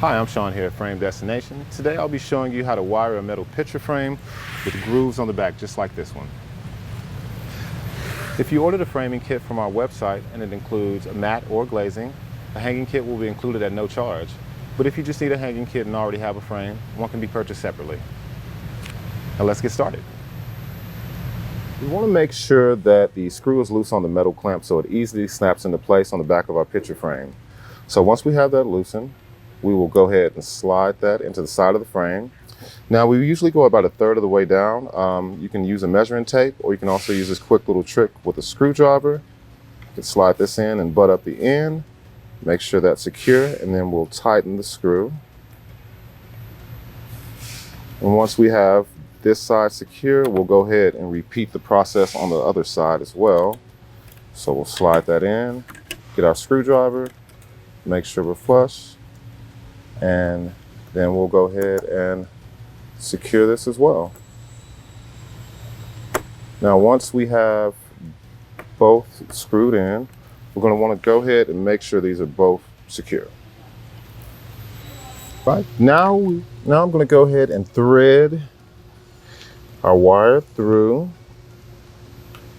Hi, I'm Sean here at Frame Destination. Today I'll be showing you how to wire a metal picture frame with grooves on the back just like this one. If you order the framing kit from our website and it includes a mat or glazing, a hanging kit will be included at no charge. But if you just need a hanging kit and already have a frame, one can be purchased separately. Now let's get started. We want to make sure that the screw is loose on the metal clamp so it easily snaps into place on the back of our picture frame. So once we have that loosened, we will go ahead and slide that into the side of the frame. Now we usually go about 1/3 of the way down. You can use a measuring tape, or you can also use this quick little trick with a screwdriver. You can slide this in and butt up the end, make sure that's secure, and then we'll tighten the screw. And once we have this side secure, we'll go ahead and repeat the process on the other side as well. So we'll slide that in, get our screwdriver, make sure we're flush, and then we'll go ahead and secure this as well. Now once we have both screwed in, we're going to want to go ahead and make sure these are both secure. Right, now I'm going to go ahead and thread our wire through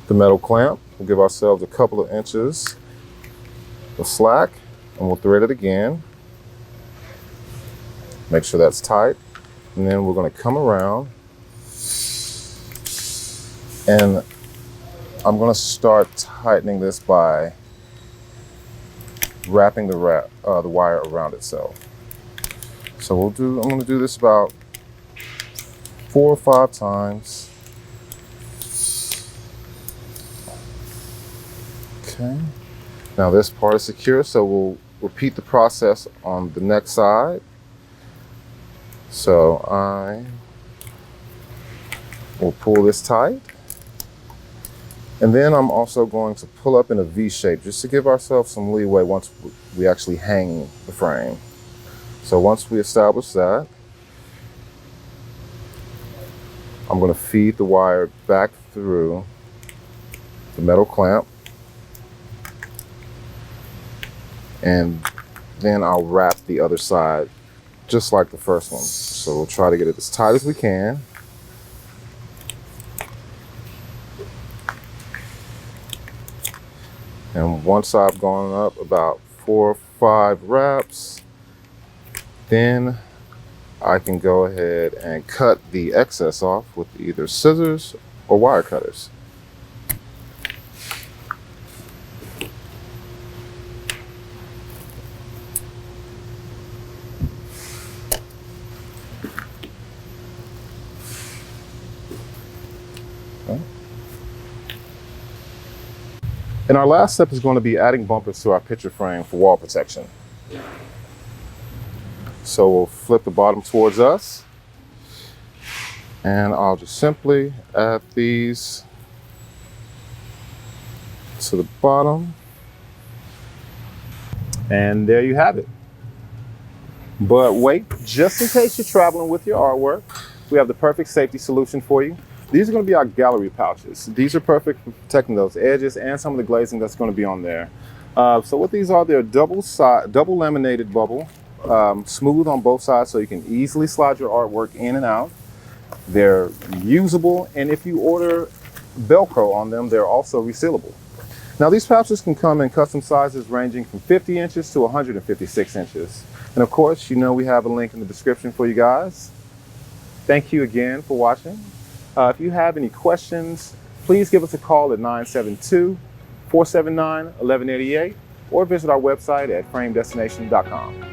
the metal clamp. We'll give ourselves a couple of inches of slack and we'll thread it again. Make sure that's tight, and then we're going to come around and I'm going to start tightening this by wrapping the wire around itself. So I'm going to do this about 4 or 5 times. Okay. Now this part is secure, so we'll repeat the process on the next side. So I will pull this tight, and then I'm also going to pull up in a V shape just to give ourselves some leeway once we actually hang the frame. So once we establish that, I'm going to feed the wire back through the metal clamp, and then I'll wrap the other side just like the first one. So we'll try to get it as tight as we can. And once I've gone up about 4 or 5 wraps, then I can go ahead and cut the excess off with either scissors or wire cutters. And our last step is going to be adding bumpers to our picture frame for wall protection. So we'll flip the bottom towards us, and I'll just simply add these to the bottom. And there you have it. But wait, just in case you're traveling with your artwork, we have the perfect safety solution for you. These are going to be our gallery pouches. These are perfect for protecting those edges and some of the glazing that's going to be on there. So what these are, they're double laminated bubble, smooth on both sides so you can easily slide your artwork in and out. They're reusable, and if you order Velcro on them, they're also resealable. Now these pouches can come in custom sizes ranging from 50 inches to 156 inches. And of course, you know we have a link in the description for you guys. Thank you again for watching. If you have any questions, please give us a call at 972-479-1188 or visit our website at framedestination.com.